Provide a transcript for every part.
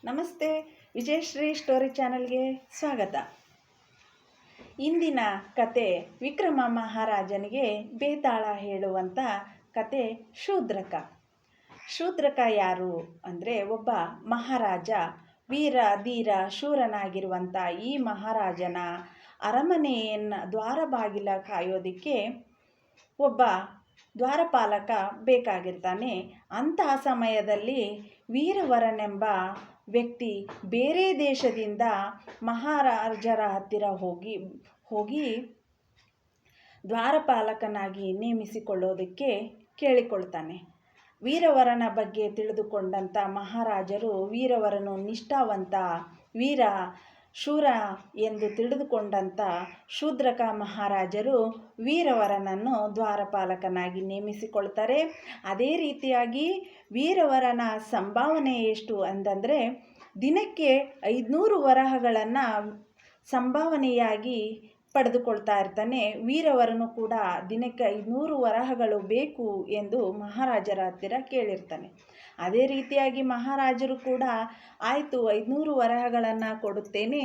ನಮಸ್ತೆ, ವಿಜಯಶ್ರೀ ಸ್ಟೋರಿ ಚಾನಲ್ಗೆ ಸ್ವಾಗತ. ಇಂದಿನ ಕತೆ ವಿಕ್ರಮ ಮಹಾರಾಜನಿಗೆ ಬೇತಾಳ ಹೇಳುವಂಥ ಕತೆ ಶೂದ್ರಕ. ಶೂದ್ರಕ ಯಾರು ಅಂದರೆ ಒಬ್ಬ ಮಹಾರಾಜ, ವೀರ ಧೀರ ಶೂರನಾಗಿರುವಂಥ ಈ ಮಹಾರಾಜನ ಅರಮನೆಯನ್ನು ದ್ವಾರ ಬಾಗಿಲ ಕಾಯೋದಕ್ಕೆ ಒಬ್ಬ ದ್ವಾರಪಾಲಕ ಬೇಕಾಗಿರ್ತಾನೆ. ಅಂತಹ ಸಮಯದಲ್ಲಿ ವೀರವರನೆಂಬ ವ್ಯಕ್ತಿ ಬೇರೆ ದೇಶದಿಂದ ಮಹಾರಾಜರ ಹತ್ತಿರ ಹೋಗಿ ದ್ವಾರಪಾಲಕನಾಗಿ ನೇಮಿಸಿಕೊಳ್ಳೋದಕ್ಕೆ ಕೇಳಿಕೊಳ್ತಾನೆ. ವೀರವರನ ಬಗ್ಗೆ ತಿಳಿದುಕೊಂಡಂಥ ಮಹಾರಾಜರು ವೀರವರನು ನಿಷ್ಠಾವಂತ ವೀರ ಶೂರ ಎಂದು ತಿಳಿದುಕೊಂಡಂಥ ಶೂದ್ರಕ ಮಹಾರಾಜರು ವೀರವರನನ್ನು ದ್ವಾರಪಾಲಕನಾಗಿ ನೇಮಿಸಿಕೊಳ್ತಾರೆ. ಅದೇ ರೀತಿಯಾಗಿ ವೀರವರನ ಸಂಭಾವನೆ ಎಷ್ಟು ಅಂತಂದರೆ ದಿನಕ್ಕೆ 500 ವರಹಗಳನ್ನು ಸಂಭಾವನೆಯಾಗಿ ಪಡೆದುಕೊಳ್ತಾ ಇರ್ತಾನೆ. ವೀರವರನು ಕೂಡ ದಿನಕ್ಕೆ 500 ವರಹಗಳು ಬೇಕು ಎಂದು ಮಹಾರಾಜರ ಹತ್ತಿರ ಕೇಳಿರ್ತಾನೆ. ಅದೇ ರೀತಿಯಾಗಿ ಮಹಾರಾಜರು ಕೂಡ ಆಯಿತು 500 ವರಹಗಳನ್ನು ಕೊಡುತ್ತೇನೆ,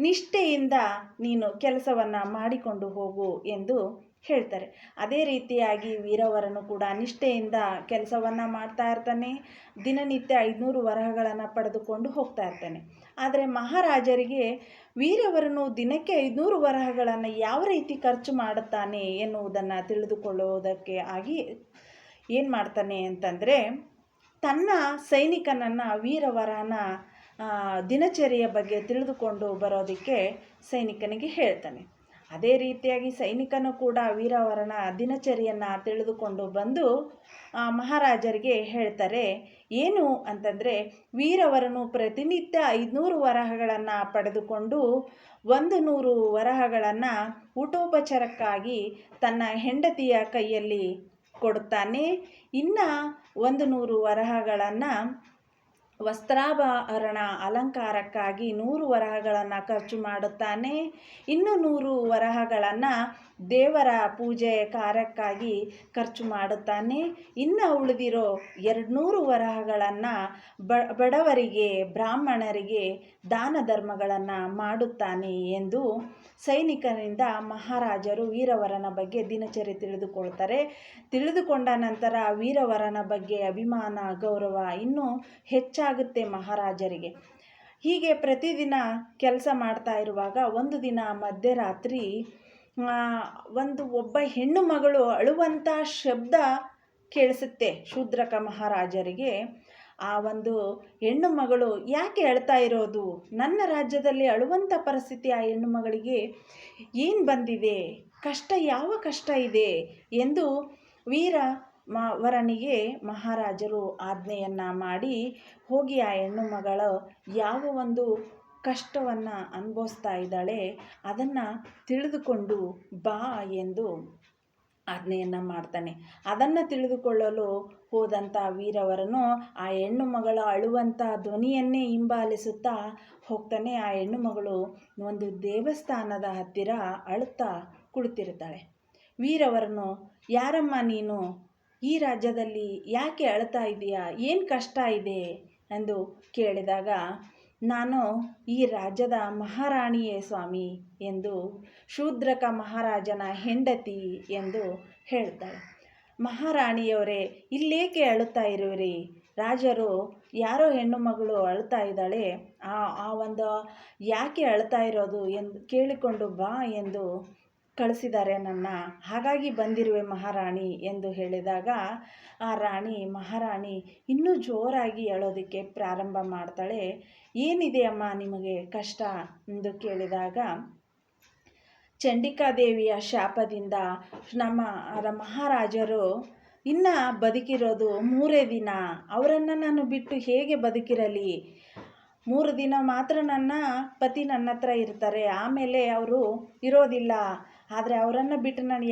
ನಿಷ್ಠೆಯಿಂದ ನೀನು ಕೆಲಸವನ್ನು ಮಾಡಿಕೊಂಡು ಹೋಗು ಎಂದು ಹೇಳ್ತಾರೆ. ಅದೇ ರೀತಿಯಾಗಿ ವೀರವರನು ಕೂಡ ನಿಷ್ಠೆಯಿಂದ ಕೆಲಸವನ್ನು ಮಾಡ್ತಾ ಇರ್ತಾನೆ. ದಿನನಿತ್ಯ 500 ವರಹಗಳನ್ನು ಪಡೆದುಕೊಂಡು ಹೋಗ್ತಾ ಇರ್ತಾನೆ. ಆದರೆ ಮಹಾರಾಜರಿಗೆ ವೀರವರನು ದಿನಕ್ಕೆ 500 ವರಹಗಳನ್ನು ಯಾವ ರೀತಿ ಖರ್ಚು ಮಾಡುತ್ತಾನೆ ಎನ್ನುವುದನ್ನು ತಿಳಿದುಕೊಳ್ಳುವುದಕ್ಕೆ ಆಗಿ ಏನು ಮಾಡ್ತಾನೆ ಅಂತಂದರೆ ತನ್ನ ಸೈನಿಕನನ್ನು ವೀರವರನ ದಿನಚರಿಯ ಬಗ್ಗೆ ತಿಳಿದುಕೊಂಡು ಬರೋದಕ್ಕೆ ಸೈನಿಕನಿಗೆ ಹೇಳ್ತಾನೆ. ಅದೇ ರೀತಿಯಾಗಿ ಸೈನಿಕನು ಕೂಡ ವೀರವರನ ದಿನಚರಿಯನ್ನು ತಿಳಿದುಕೊಂಡು ಬಂದು ಮಹಾರಾಜರಿಗೆ ಹೇಳ್ತಾರೆ. ಏನು ಅಂತಂದರೆ ವೀರವರನು ಪ್ರತಿನಿತ್ಯ 500 ವರಹಗಳನ್ನು ಪಡೆದುಕೊಂಡು 100 ವರಹಗಳನ್ನು ಊಟೋಪಚಾರಕ್ಕಾಗಿ ತನ್ನ ಹೆಂಡತಿಯ ಕೈಯಲ್ಲಿ ಕೊಡುತ್ತಾನೆ. ಇನ್ನು 100 ವರಹಗಳನ್ನು ವಸ್ತ್ರಾಭರಣ ಅಲಂಕಾರಕ್ಕಾಗಿ 100 ವರಹಗಳನ್ನು ಖರ್ಚು ಮಾಡುತ್ತಾನೆ. ಇನ್ನು 100 ವರಹಗಳನ್ನು ದೇವರ ಪೂಜೆ ಕಾರ್ಯಕ್ಕಾಗಿ ಖರ್ಚು ಮಾಡುತ್ತಾನೆ. ಇನ್ನು ಉಳಿದಿರೋ 200 ವರಹಗಳನ್ನು ಬಡವರಿಗೆ ಬ್ರಾಹ್ಮಣರಿಗೆ ದಾನ ಧರ್ಮಗಳನ್ನು ಮಾಡುತ್ತಾನೆ ಎಂದು ಸೈನಿಕರಿಂದ ಮಹಾರಾಜರು ವೀರವರನ ಬಗ್ಗೆ ದಿನಚರಿ ತಿಳಿದುಕೊಳ್ತಾರೆ. ತಿಳಿದುಕೊಂಡ ನಂತರ ವೀರವರನ ಬಗ್ಗೆ ಅಭಿಮಾನ ಗೌರವ ಇನ್ನೂ ಹೆಚ್ಚಾಗುತ್ತೆ ಮಹಾರಾಜರಿಗೆ. ಹೀಗೆ ಪ್ರತಿದಿನ ಕೆಲಸ ಮಾಡ್ತಾ ಇರುವಾಗ ಒಂದು ದಿನ ಮಧ್ಯರಾತ್ರಿ ಒಬ್ಬ ಹೆಣ್ಣು ಮಗಳು ಅಳುವಂಥ ಶಬ್ದ ಕೇಳಿಸುತ್ತೆ ಶೂದ್ರಕ ಮಹಾರಾಜರಿಗೆ. ಆ ಒಂದು ಹೆಣ್ಣು ಮಗಳು ಯಾಕೆ ಅಳ್ತಾ ಇರೋದು, ನನ್ನ ರಾಜ್ಯದಲ್ಲಿ ಅಳುವಂಥ ಪರಿಸ್ಥಿತಿ ಆ ಹೆಣ್ಣು ಮಗಳಿಗೆ ಏನು ಬಂದಿದೆ, ಯಾವ ಕಷ್ಟ ಇದೆ ಎಂದು ವರನಿಗೆ ಮಹಾರಾಜರು ಆಜ್ಞೆಯನ್ನು ಮಾಡಿ ಹೋಗಿ ಆ ಹೆಣ್ಣು ಮಗಳು ಯಾವ ಒಂದು ಕಷ್ಟವನ್ನು ಅನುಭವಿಸ್ತಾ ಇದ್ದಾಳೆ ಅದನ್ನು ತಿಳಿದುಕೊಂಡು ಬಾ ಎಂದು ಆಜ್ಞೆಯನ್ನು ಮಾಡ್ತಾನೆ. ಅದನ್ನು ತಿಳಿದುಕೊಳ್ಳಲು ಹೋದಂಥ ವೀರವರನು ಆ ಹೆಣ್ಣು ಮಗಳ ಅಳುವಂಥ ಧ್ವನಿಯನ್ನೇ ಹಿಂಬಾಲಿಸುತ್ತಾ ಹೋಗ್ತಾನೆ. ಆ ಹೆಣ್ಣು ಮಗಳು ಒಂದು ದೇವಸ್ಥಾನದ ಹತ್ತಿರ ಅಳುತ್ತಾ ಕುಳಿತಿರ್ತಾಳೆ. ವೀರವರನು, ಯಾರಮ್ಮ ನೀನು, ಈ ರಾಜ್ಯದಲ್ಲಿ ಯಾಕೆ ಅಳ್ತಾ ಇದೆಯಾ, ಏನು ಕಷ್ಟ ಇದೆ ಎಂದು ಕೇಳಿದಾಗ, ನಾನು ಈ ರಾಜ್ಯದ ಮಹಾರಾಣಿಯೇ ಸ್ವಾಮಿ ಎಂದು ಶೂದ್ರಕ ಮಹಾರಾಜನ ಹೆಂಡತಿ ಎಂದು ಹೇಳ್ತಾಳೆ. ಮಹಾರಾಣಿಯವರೇ, ಇಲ್ಲೇಕೆ ಅಳುತ್ತಾ ಇರುವಿರಿ, ರಾಜರು ಯಾರೋ ಹೆಣ್ಣು ಮಗಳು ಅಳ್ತಾ ಇದ್ದಾಳೆ, ಆ ಒಂದು ಯಾಕೆ ಅಳ್ತಾ ಇರೋದು ಎಂದು ಕೇಳಿಕೊಂಡು ಬಾ ಎಂದು ಕಳಿಸಿದ್ದಾರೆ ನನ್ನ, ಹಾಗಾಗಿ ಬಂದಿರುವೆ ಮಹಾರಾಣಿ ಎಂದು ಹೇಳಿದಾಗ ಆ ಮಹಾರಾಣಿ ಇನ್ನೂ ಜೋರಾಗಿ ಅಳೋದಕ್ಕೆ ಪ್ರಾರಂಭ ಮಾಡ್ತಾಳೆ. ಏನಿದೆ ಅಮ್ಮ ನಿಮಗೆ ಕಷ್ಟ ಎಂದು ಕೇಳಿದಾಗ, ಚಂಡಿಕಾದೇವಿಯ ಶಾಪದಿಂದ ನಮ್ಮ ಮಹಾರಾಜರು ಇನ್ನು ಬದುಕಿರೋದು 3 ದಿನ, ಅವರನ್ನು ನಾನು ಬಿಟ್ಟು ಹೇಗೆ ಬದುಕಿರಲಿ, 3 ದಿನ ಮಾತ್ರ ನನ್ನ ಪತಿ ನನ್ನ ಹತ್ರ ಇರ್ತಾರೆ, ಆಮೇಲೆ ಅವರು ಇರೋದಿಲ್ಲ. ಆದರೆ ಅವರನ್ನು ಬಿಟ್ಟು ನಾನು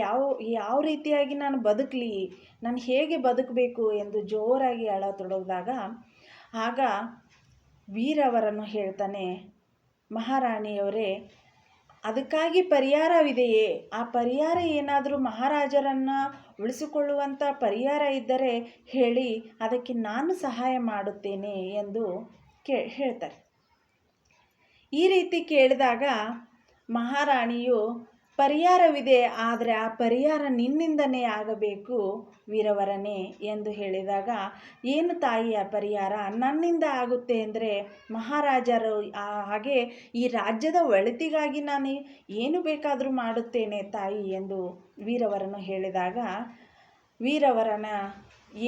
ಯಾವ ರೀತಿಯಾಗಿ ನಾನು ಬದುಕಲಿ, ನಾನು ಹೇಗೆ ಬದುಕಬೇಕು ಎಂದು ಜೋರಾಗಿ ಅಳತೊಡಗಿದಾಗ ಆಗ ವೀರವರನು ಹೇಳ್ತಾನೆ, ಮಹಾರಾಣಿಯವರೇ, ಅದಕ್ಕಾಗಿ ಪರಿಹಾರವಿದೆಯೇ, ಆ ಪರಿಹಾರ ಏನಾದರೂ ಮಹಾರಾಜರನ್ನು ಉಳಿಸಿಕೊಳ್ಳುವಂಥ ಪರಿಹಾರ ಇದ್ದರೆ ಹೇಳಿ, ಅದಕ್ಕೆ ನಾನು ಸಹಾಯ ಮಾಡುತ್ತೇನೆ ಎಂದು ಹೇಳ್ತಾರೆ. ಈ ರೀತಿ ಕೇಳಿದಾಗ ಮಹಾರಾಣಿಯು ಪರಿಹಾರವಿದೆ, ಆದರೆ ಆ ಪರಿಹಾರ ನಿನ್ನಿಂದನೇ ಆಗಬೇಕು ವೀರವರನೇ ಎಂದು ಹೇಳಿದಾಗ, ಏನು ತಾಯಿ ಆ ಪರಿಹಾರ? ನನ್ನಿಂದ ಆಗುತ್ತೆ ಅಂದರೆ ಮಹಾರಾಜರು ಹಾಗೆ ಈ ರಾಜ್ಯದ ಒಳಿತಿಗಾಗಿ ನಾನು ಏನು ಬೇಕಾದರೂ ಮಾಡುತ್ತೇನೆ ತಾಯಿ ಎಂದು ವೀರವರನು ಹೇಳಿದಾಗ, ವೀರವರನ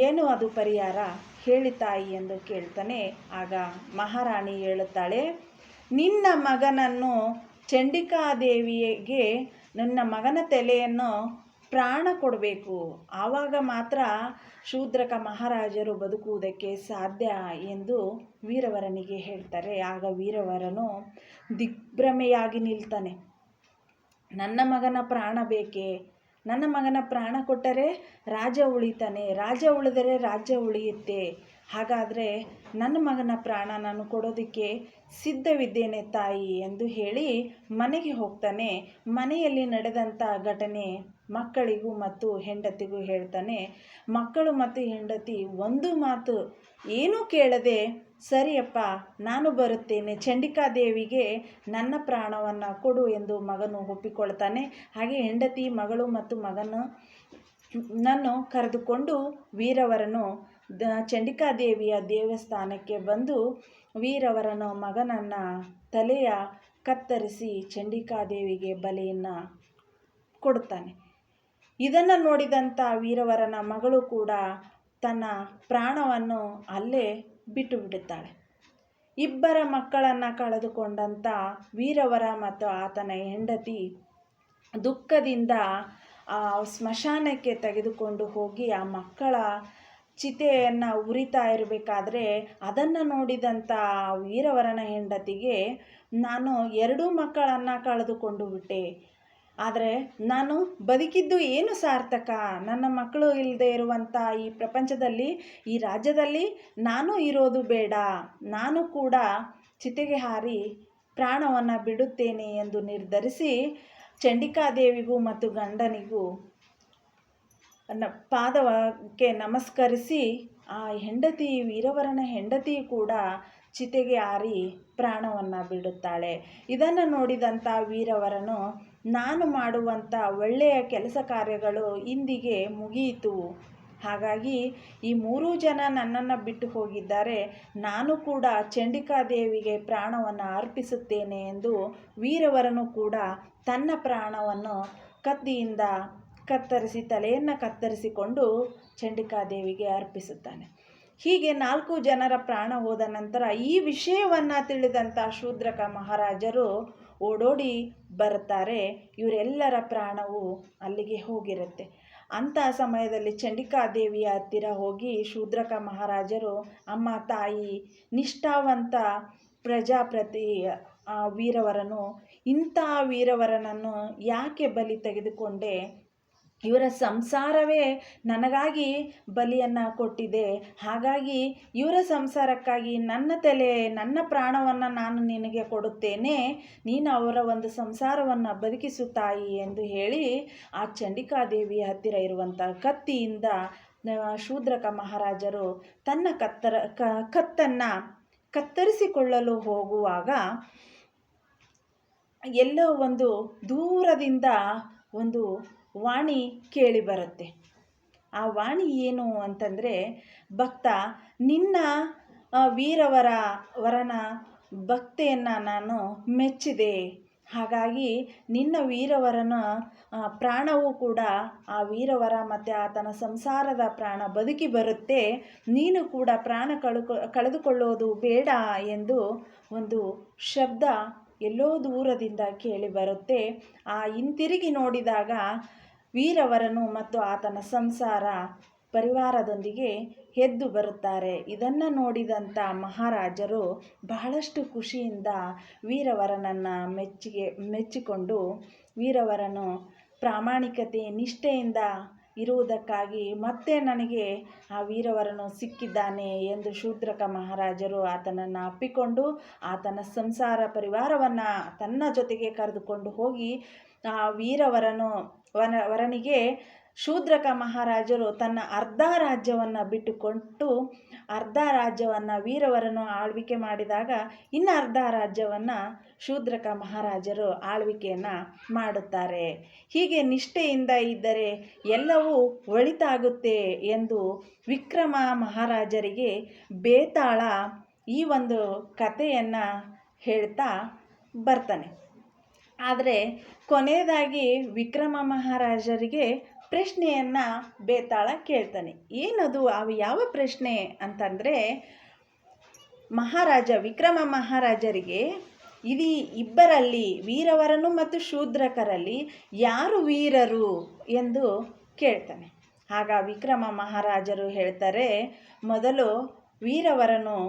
ಏನು ಅದು ಪರಿಹಾರ ಹೇಳಿ ತಾಯಿ ಎಂದು ಕೇಳ್ತಾನೆ. ಆಗ ಮಹಾರಾಣಿ ಹೇಳುತ್ತಾಳೆ, ನಿನ್ನ ಮಗನನ್ನು ಚಂಡಿಕಾದೇವಿಗೆ ನನ್ನ ಮಗನ ತಲೆಯನ್ನು ಪ್ರಾಣ ಕೊಡಬೇಕು, ಆವಾಗ ಮಾತ್ರ ಶೂದ್ರಕ ಮಹಾರಾಜರು ಬದುಕುವುದಕ್ಕೆ ಸಾಧ್ಯ ಎಂದು ವೀರವರನಿಗೆ ಹೇಳ್ತಾರೆ. ಆಗ ವೀರವರನು ದಿಗ್ಭ್ರಮೆಯಾಗಿ ನಿಲ್ತಾನೆ. ನನ್ನ ಮಗನ ಪ್ರಾಣ ಬೇಕೇ? ನನ್ನ ಮಗನ ಪ್ರಾಣ ಕೊಟ್ಟರೆ ರಾಜ ಉಳಿತಾನೆ, ರಾಜ ಉಳಿದರೆ ರಾಜ್ಯ ಉಳಿಯುತ್ತೆ. ಹಾಗಾದರೆ ನನ್ನ ಮಗನ ಪ್ರಾಣ ನಾನು ಕೊಡೋದಕ್ಕೆ ಸಿದ್ಧವಿದ್ದೇನೆ ತಾಯಿ ಎಂದು ಹೇಳಿ ಮನೆಗೆ ಹೋಗ್ತಾನೆ. ಮನೆಯಲ್ಲಿ ನಡೆದಂಥ ಘಟನೆ ಮಕ್ಕಳಿಗೂ ಮತ್ತು ಹೆಂಡತಿಗೂ ಹೇಳ್ತಾನೆ. ಮಕ್ಕಳು ಮತ್ತು ಹೆಂಡತಿ ಒಂದು ಮಾತು ಏನೂ ಕೇಳದೆ, ಸರಿಯಪ್ಪ ನಾನು ಬರುತ್ತೇನೆ, ಚಂಡಿಕಾದೇವಿಗೆ ನನ್ನ ಪ್ರಾಣವನ್ನು ಕೊಡು ಎಂದು ಮಗನು ಒಪ್ಪಿಕೊಳ್ತಾನೆ. ಹಾಗೆ ಹೆಂಡತಿ ಮಗಳು ಮತ್ತು ಮಗನನ್ನು ಕರೆದುಕೊಂಡು ವೀರವರನು ಚಂಡಿಕಾದೇವಿಯ ದೇವಸ್ಥಾನಕ್ಕೆ ಬಂದು ವೀರವರನ ಮಗನನ್ನು ತಲೆಯ ಕತ್ತರಿಸಿ ಚಂಡಿಕಾದೇವಿಗೆ ಬಲಿಯನ್ನು ಕೊಡುತ್ತಾನೆ. ಇದನ್ನು ನೋಡಿದಂಥ ವೀರವರನ ಮಗಳು ಕೂಡ ತನ್ನ ಪ್ರಾಣವನ್ನು ಅಲ್ಲೇ ಬಿಟ್ಟು ಬಿಡುತ್ತಾಳೆ. ಇಬ್ಬರ ಮಕ್ಕಳನ್ನು ಕಳೆದುಕೊಂಡಂಥ ವೀರವರ ಮತ್ತು ಆತನ ಹೆಂಡತಿ ದುಃಖದಿಂದ ಆ ಸ್ಮಶಾನಕ್ಕೆ ತೆಗೆದುಕೊಂಡು ಹೋಗಿ ಆ ಮಕ್ಕಳ ಚಿತೆಯನ್ನು ಉರಿತಾ ಇರಬೇಕಾದ್ರೆ ಅದನ್ನು ನೋಡಿದಂಥ ವೀರವರನ ಹೆಂಡತಿಗೆ, ನಾನು 2 ಮಕ್ಕಳನ್ನು ಕಳೆದುಕೊಂಡು ಬಿಟ್ಟೆ, ಆದರೆ ನಾನು ಬದುಕಿದ್ದು ಏನು ಸಾರ್ಥಕ? ನನ್ನ ಮಕ್ಕಳು ಇಲ್ಲದೆ ಇರುವಂಥ ಈ ಪ್ರಪಂಚದಲ್ಲಿ, ಈ ರಾಜ್ಯದಲ್ಲಿ ನಾನು ಇರೋದು ಬೇಡ, ನಾನು ಕೂಡ ಚಿತೆಗೆ ಹಾರಿ ಪ್ರಾಣವನ್ನು ಬಿಡುತ್ತೇನೆ ಎಂದು ನಿರ್ಧರಿಸಿ ಚಂಡಿಕಾದೇವಿಗೂ ಮತ್ತು ಗಂಡನಿಗೂ ಪಾದಕ್ಕೆ ನಮಸ್ಕರಿಸಿ ಆ ಹೆಂಡತಿ ವೀರವರನ ಹೆಂಡತಿ ಕೂಡ ಚಿತೆಗೆ ಹಾರಿ ಪ್ರಾಣವನ್ನು ಬಿಡುತ್ತಾಳೆ. ಇದನ್ನು ನೋಡಿದಂಥ ವೀರವರನು, ನಾನು ಮಾಡುವಂಥ ಒಳ್ಳೆಯ ಕೆಲಸ ಕಾರ್ಯಗಳು ಇಂದಿಗೆ ಮುಗಿಯಿತು, ಹಾಗಾಗಿ ಈ 3 ಜನ ನನ್ನನ್ನು ಬಿಟ್ಟು ಹೋಗಿದ್ದಾರೆ, ನಾನು ಕೂಡ ಚಂಡಿಕಾದೇವಿಗೆ ಪ್ರಾಣವನ್ನು ಅರ್ಪಿಸುತ್ತೇನೆ ಎಂದು ವೀರವರನು ಕೂಡ ತನ್ನ ಪ್ರಾಣವನ್ನು ಕತ್ತಿಯಿಂದ ಕತ್ತರಿಸಿ ತಲೆಯನ್ನು ಕತ್ತರಿಸಿಕೊಂಡು ಚಂಡಿಕಾದೇವಿಗೆ ಅರ್ಪಿಸುತ್ತಾನೆ. ಹೀಗೆ 4 ಜನರ ಪ್ರಾಣ ಹೋದ ನಂತರ ಈ ವಿಷಯವನ್ನು ತಿಳಿದಂಥ ಶೂದ್ರಕ ಮಹಾರಾಜರು ಓಡೋಡಿ ಬರುತ್ತಾರೆ. ಇವರೆಲ್ಲರ ಪ್ರಾಣವು ಅಲ್ಲಿಗೆ ಹೋಗಿರುತ್ತೆ. ಅಂಥ ಸಮಯದಲ್ಲಿ ಚಂಡಿಕಾದೇವಿಯ ಹತ್ತಿರ ಹೋಗಿ ಶೂದ್ರಕ ಮಹಾರಾಜರು, ಅಮ್ಮ ತಾಯಿ, ನಿಷ್ಠಾವಂತ ಪ್ರಜಾಪತಿ ವೀರವರನು, ಇಂಥ ವೀರವರನನ್ನು ಯಾಕೆ ಬಲಿ ತೆಗೆದುಕೊಂಡೆ? ಇವರ ಸಂಸಾರವೇ ನನಗಾಗಿ ಬಲಿಯನ್ನು ಕೊಟ್ಟಿದೆ, ಹಾಗಾಗಿ ಇವರ ಸಂಸಾರಕ್ಕಾಗಿ ನನ್ನ ಪ್ರಾಣವನ್ನು ನಾನು ನಿನಗೆ ಕೊಡುತ್ತೇನೆ, ನೀನು ಅವರ ಒಂದು ಸಂಸಾರವನ್ನು ಬದುಕಿಸು ತಾಯಿ ಎಂದು ಹೇಳಿ ಆ ಚಂಡಿಕಾದೇವಿಯ ಹತ್ತಿರ ಇರುವಂಥ ಕತ್ತಿಯಿಂದ ಶೂದ್ರಕ ಮಹಾರಾಜರು ತನ್ನ ಕತ್ತನ್ನು ಕತ್ತರಿಸಿಕೊಳ್ಳಲು ಹೋಗುವಾಗ ಎಲ್ಲೋ ಒಂದು ದೂರದಿಂದ ಒಂದು ವಾಣಿ ಕೇಳಿ ಬರುತ್ತೆ. ಆ ವಾಣಿ ಏನು ಅಂತಂದರೆ, ಭಕ್ತ, ನಿನ್ನ ವರನ ಭಕ್ತಿಯನ್ನು ನಾನು ಮೆಚ್ಚಿದೆ, ಹಾಗಾಗಿ ನಿನ್ನ ವೀರವರನ ಪ್ರಾಣವೂ ಕೂಡ ಆ ವೀರವರ ಮತ್ತು ಆತನ ಸಂಸಾರದ ಪ್ರಾಣ ಬದುಕಿ ಬರುತ್ತೆ, ನೀನು ಕೂಡ ಪ್ರಾಣ ಕಳೆದುಕೊಳ್ಳೋದು ಬೇಡ ಎಂದು ಒಂದು ಶಬ್ದ ಎಲ್ಲೋ ದೂರದಿಂದ ಕೇಳಿ ಬರುತ್ತೆ. ಹಿಂತಿರುಗಿ ನೋಡಿದಾಗ ವೀರವರನು ಮತ್ತು ಆತನ ಸಂಸಾರ ಪರಿವಾರದೊಂದಿಗೆ ಎದ್ದು ಬರುತ್ತಾರೆ. ಇದನ್ನು ನೋಡಿದಂಥ ಮಹಾರಾಜರು ಬಹಳಷ್ಟು ಖುಷಿಯಿಂದ ವೀರವರನನ್ನು ಮೆಚ್ಚಿಕೊಂಡು ವೀರವರನು ಪ್ರಾಮಾಣಿಕತೆ ನಿಷ್ಠೆಯಿಂದ ಇರುವುದಕ್ಕಾಗಿ ಮತ್ತೆ ನನಗೆ ಆ ವೀರವರನು ಸಿಕ್ಕಿದ್ದಾನೆ ಎಂದು ಶೂದ್ರಕ ಮಹಾರಾಜರು ಆತನನ್ನು ಅಪ್ಪಿಕೊಂಡು ಆತನ ಸಂಸಾರ ಪರಿವಾರವನ್ನು ತನ್ನ ಜೊತೆಗೆ ಕರೆದುಕೊಂಡು ಹೋಗಿ ಆ ವರನಿಗೆ ಶೂದ್ರಕ ಮಹಾರಾಜರು ತನ್ನ ಅರ್ಧ ರಾಜ್ಯವನ್ನು ಬಿಟ್ಟುಕೊಟ್ಟು ಅರ್ಧ ರಾಜ್ಯವನ್ನು ವೀರವರನು ಆಳ್ವಿಕೆ ಮಾಡಿದಾಗ ಇನ್ನು ಅರ್ಧ ರಾಜ್ಯವನ್ನು ಶೂದ್ರಕ ಮಹಾರಾಜರು ಆಳ್ವಿಕೆಯನ್ನು ಮಾಡುತ್ತಾರೆ. ಹೀಗೆ ನಿಷ್ಠೆಯಿಂದ ಇದ್ದರೆ ಎಲ್ಲವೂ ಒಳಿತಾಗುತ್ತೆ ಎಂದು ವಿಕ್ರಮ ಮಹಾರಾಜರಿಗೆ ಬೇತಾಳ ಈ ಒಂದು ಕಥೆಯನ್ನು ಹೇಳ್ತಾ ಬರ್ತಾನೆ. ಆದರೆ ಕೊನೆಯದಾಗಿ ವಿಕ್ರಮ ಮಹಾರಾಜರಿಗೆ ಪ್ರಶ್ನೆಯನ್ನು ಬೇತಾಳ ಕೇಳ್ತಾನೆ. ಏನದು ಅವು ಯಾವ ಪ್ರಶ್ನೆ ಅಂತಂದರೆ, ವಿಕ್ರಮ ಮಹಾರಾಜರಿಗೆ ಇದು ಇಬ್ಬರಲ್ಲಿ ವೀರವರನು ಮತ್ತು ಶೂದ್ರಕರಲ್ಲಿ ಯಾರು ವೀರರು ಎಂದು ಕೇಳ್ತಾನೆ. ಆಗ ವಿಕ್ರಮ ಮಹಾರಾಜರು ಹೇಳ್ತಾರೆ, ಮೊದಲು ವೀರವರನು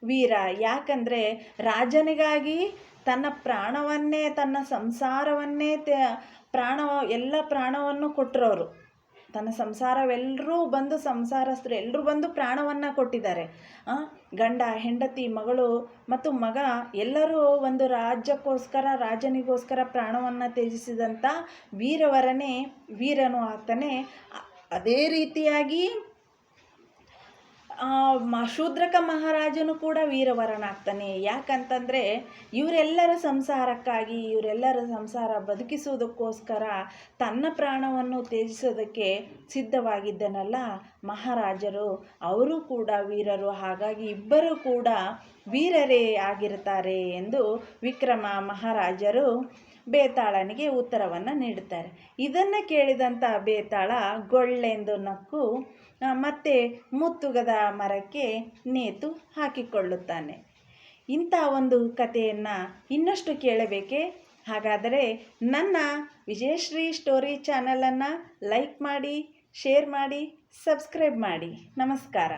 ವೀರ. ಯಾಕಂದರೆ ರಾಜನಿಗಾಗಿ ತನ್ನ ಪ್ರಾಣವನ್ನೇ, ತನ್ನ ಸಂಸಾರವನ್ನೇ ಎಲ್ಲ ಪ್ರಾಣವನ್ನು ಕೊಟ್ಟರವರು. ತನ್ನ ಸಂಸಾರವೆಲ್ಲರೂ ಬಂದು, ಸಂಸಾರಸ್ಥರು ಎಲ್ಲರೂ ಬಂದು ಪ್ರಾಣವನ್ನು ಕೊಟ್ಟಿದ್ದಾರೆ. ಗಂಡ, ಹೆಂಡತಿ, ಮಗಳು ಮತ್ತು ಮಗ ಎಲ್ಲರೂ ಒಂದು ರಾಜನಿಗೋಸ್ಕರ ಪ್ರಾಣವನ್ನು ತ್ಯಜಿಸಿದಂಥ ವೀರವರನೇ ವೀರನು ಆಗ್ತಾನೆ. ಅದೇ ರೀತಿಯಾಗಿ ಶೂದ್ರಕ ಮಹಾರಾಜನು ಕೂಡ ವೀರವರನಾಗ್ತಾನೆ. ಯಾಕಂತಂದರೆ ಇವರೆಲ್ಲರ ಸಂಸಾರಕ್ಕಾಗಿ, ಇವರೆಲ್ಲರ ಸಂಸಾರ ಬದುಕಿಸುವುದಕ್ಕೋಸ್ಕರ ತನ್ನ ಪ್ರಾಣವನ್ನು ತ್ಯಜಿಸೋದಕ್ಕೆ ಸಿದ್ಧವಾಗಿದ್ದನಲ್ಲ ಮಹಾರಾಜರು, ಅವರು ಕೂಡ ವೀರರು. ಹಾಗಾಗಿ ಇಬ್ಬರೂ ಕೂಡ ವೀರರೇ ಆಗಿರ್ತಾರೆ ಎಂದು ವಿಕ್ರಮ ಮಹಾರಾಜರು ಬೇತಾಳನಿಗೆ ಉತ್ತರವನ್ನು ನೀಡುತ್ತಾರೆ. ಇದನ್ನು ಕೇಳಿದಂಥ ಬೇತಾಳ ಗೊಳ್ಳೆಂದು ನಕ್ಕು ಮತ್ತೆ ಮುತ್ತುಗದ ಮರಕ್ಕೆ ನೇತು ಹಾಕಿಕೊಳ್ಳುತ್ತಾನೆ. ಇಂಥ ಒಂದು ಕಥೆಯನ್ನು ಇನ್ನಷ್ಟು ಕೇಳಬೇಕೇ? ಹಾಗಾದರೆ ನನ್ನ ವಿಜಯಶ್ರೀ ಸ್ಟೋರಿ ಚಾನಲನ್ನು ಲೈಕ್ ಮಾಡಿ, ಶೇರ್ ಮಾಡಿ, ಸಬ್ಸ್ಕ್ರೈಬ್ ಮಾಡಿ. ನಮಸ್ಕಾರ.